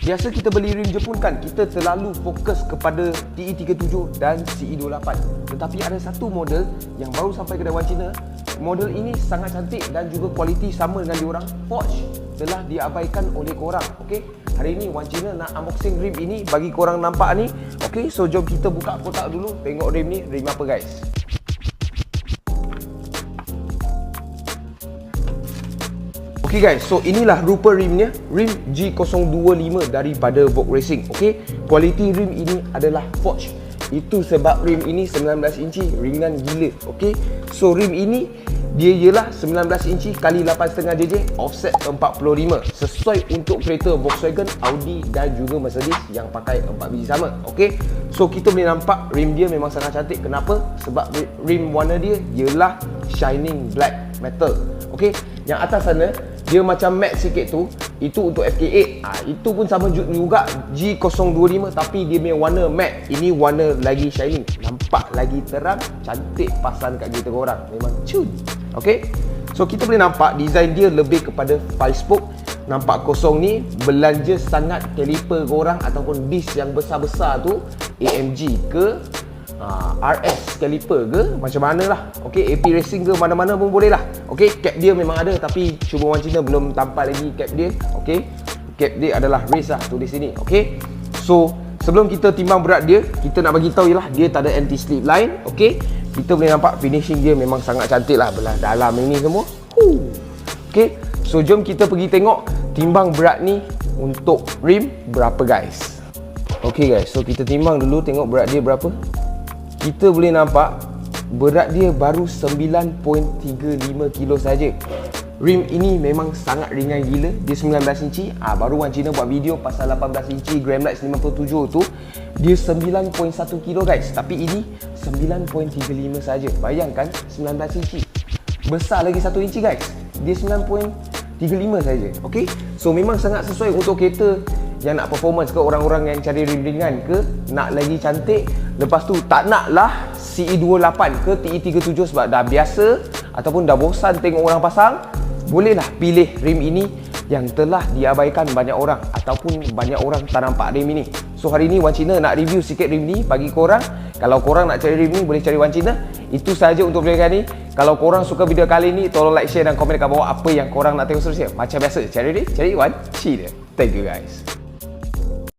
Biasa kita beli rim Jepun kan, kita terlalu fokus kepada TE37 dan CE28. Tetapi ada satu model yang baru sampai kedai Wan Cina. Model ini sangat cantik dan juga kualiti sama dengan diorang. Forge telah diabaikan oleh korang. Okey, hari ini Wan Cina nak unboxing rim ini bagi korang nampak ni. Okey, so jom kita buka kotak dulu, tengok rim ni, rim apa guys. Okey guys, so inilah rupa rimnya, rim G025 daripada Vogue Racing. Okey, kualiti rim ini adalah Forge. Itu sebab rim ini 19 inci, ringan gila. Okey, so rim ini dia ialah 19 inci kali 8.5 JJ, offset 45, sesuai untuk kereta Volkswagen, Audi dan juga Mercedes yang pakai 4 biji sama. Okey, so kita boleh nampak rim dia memang sangat cantik. Kenapa? Sebab rim warna dia ialah shining black metal. Okey, yang atas sana dia macam matte sikit tu, itu untuk FK8. Itu pun sama juga G025, tapi dia punya warna matte. Ini warna lagi shining, nampak lagi terang, cantik pasan kat kita korang. Memang cun. Okey, so kita boleh nampak design dia lebih kepada 5 spoke. Nampak kosong ni belanja sangat kaliper korang ataupun disc yang besar-besar tu, AMG ke RS caliper ke macam mana lah. Okey, AP Racing ke mana-mana pun boleh lah. Okey, cap dia memang ada tapi cuba Wan Cina belum tampal lagi cap dia. Okey, cap dia adalah race lah tulis sini. Okey, so sebelum kita timbang berat dia, kita nak bagi tahu ialah dia tak ada anti slip line. Okey, kita boleh nampak finishing dia memang sangat cantik lah, belah dalam ini semua. Okey, so jom kita pergi tengok timbang berat ni untuk rim berapa guys. Okey guys, so kita timbang dulu tengok berat dia berapa. Kita boleh nampak berat dia baru 9.35 kilo saja. Rim ini memang sangat ringan gila. Dia 19 inci. Baru Wan Cina buat video pasal 18 inci Grandmax 57 tu, dia 9.1 kilo guys. Tapi ini 9.35 saja. Bayangkan 19 inci. Besar lagi 1 inci guys. Dia 9.35 saja. Okey. So memang sangat sesuai untuk kereta yang nak performance ke, orang-orang yang cari rim ringan ke, nak lagi cantik. Lepas tu tak naklah CE28 ke TE37 sebab dah biasa ataupun dah bosan tengok orang pasang. Bolehlah pilih rim ini yang telah diabaikan banyak orang ataupun banyak orang tak nampak rim ini. So hari ni Wan Cina nak review sikit rim ni bagi korang. Kalau korang nak cari rim ni boleh cari Wan Cina. Itu saja untuk video kali ni. Kalau korang suka video kali ni, tolong like, share dan komen kat bawah apa yang korang nak tengok seterusnya. Macam biasa, cari Wan Cina. Thank you guys.